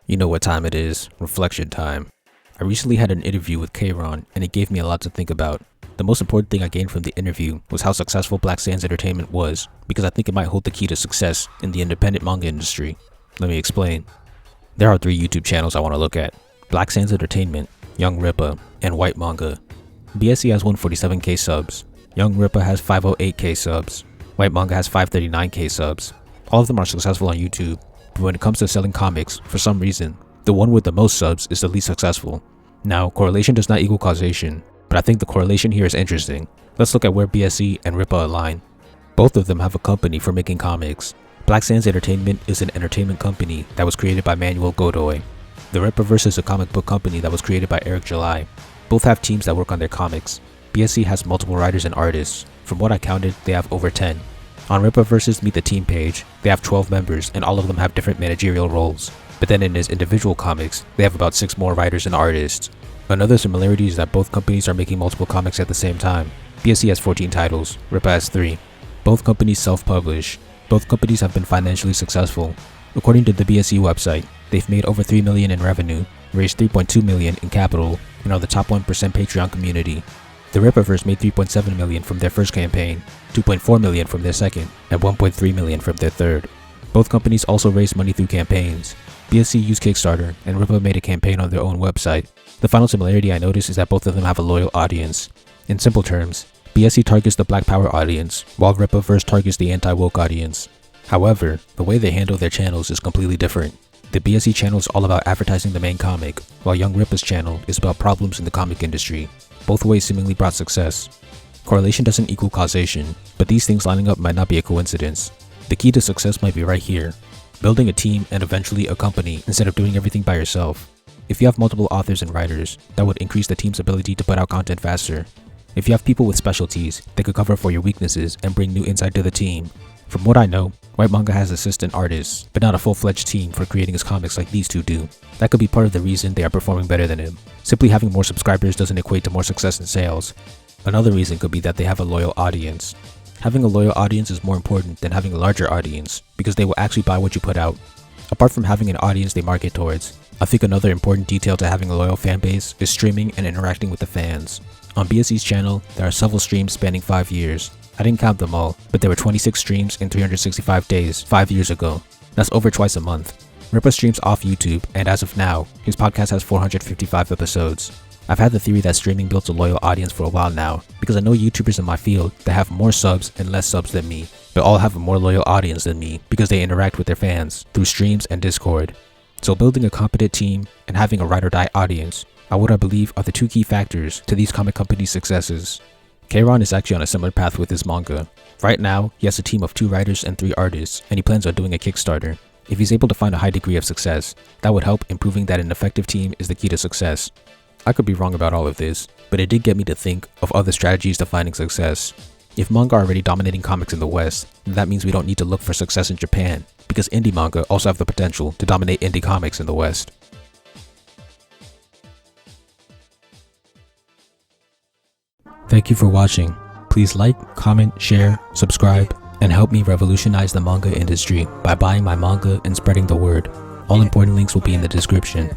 You know what time it is, reflection time. I recently had an interview with Kron and it gave me a lot to think about. The most important thing I gained from the interview was how successful Black Sands Entertainment was, because I think it might hold the key to success in the independent manga industry. Let me explain. There are 3 YouTube channels I want to look at: Black Sands Entertainment, Young Rippa, and whyt Manga. BSE has 147k subs, Young Rippa has 508k subs, whyt Manga has 539k subs. All of them are successful on YouTube, but when it comes to selling comics, for some reason, the one with the most subs is the least successful. Now, correlation does not equal causation, but I think the correlation here is interesting. Let's look at where BSE and Rippa align. Both of them have a company for making comics. Black Sands Entertainment is an entertainment company that was created by Manuel Godoy. The Rippaverse is a comic book company that was created by Eric July. Both have teams that work on their comics. BSE has multiple writers and artists. From what I counted, they have over 10. On Rippaverse's Meet the Team page, they have 12 members and all of them have different managerial roles. But then in his individual comics, they have about 6 more writers and artists. Another similarity is that both companies are making multiple comics at the same time. BSE has 14 titles, Rippa has 3. Both companies self-publish. Both companies have been financially successful. According to the BSE website, they've made over $3 million in revenue, raised $3.2 million in capital, and are the top 1% Patreon community. The Rippaverse made $3.7 million from their first campaign, $2.4 million from their second, and $1.3 million from their third. Both companies also raised money through campaigns. BSE used Kickstarter, and Rippa made a campaign on their own website. The final similarity I noticed is that both of them have a loyal audience. In simple terms, BSE targets the Black Power audience, while Rippaverse targets the anti-woke audience. However, the way they handle their channels is completely different. The BSE channel is all about advertising the main comic, while Young Rippa's channel is about problems in the comic industry. Both ways seemingly brought success. Correlation doesn't equal causation, but these things lining up might not be a coincidence. The key to success might be right here: building a team and eventually a company instead of doing everything by yourself. If you have multiple authors and writers, that would increase the team's ability to put out content faster. If you have people with specialties, they could cover for your weaknesses and bring new insight to the team. From what I know, whyt Manga has assistant artists, but not a full-fledged team for creating his comics like these two do. That could be part of the reason they are performing better than him. Simply having more subscribers doesn't equate to more success in sales. Another reason could be that they have a loyal audience. Having a loyal audience is more important than having a larger audience, because they will actually buy what you put out. Apart from having an audience they market towards, I think another important detail to having a loyal fan base is streaming and interacting with the fans. On BSE's channel, there are several streams spanning 5 years. I didn't count them all, but there were 26 streams in 365 days 5 years ago. That's over twice a month. Rippa streams off YouTube, and as of now, his podcast has 455 episodes. I've had the theory that streaming builds a loyal audience for a while now, because I know YouTubers in my field that have more subs and less subs than me, but all have a more loyal audience than me because they interact with their fans through streams and Discord. So building a competent team and having a ride or die audience are what I believe are the 2 key factors to these comic companies' successes. Kron is actually on a similar path with his manga. Right now, he has a team of 2 writers and 3 artists, and he plans on doing a Kickstarter. If he's able to find a high degree of success, that would help in proving that an effective team is the key to success. I could be wrong about all of this, but it did get me to think of other strategies to finding success. If manga are already dominating comics in the West, then that means we don't need to look for success in Japan, because indie manga also have the potential to dominate indie comics in the West. Thank you for watching. Please like, comment, share, subscribe, and help me revolutionize the manga industry by buying my manga and spreading the word. All important links will be in the description.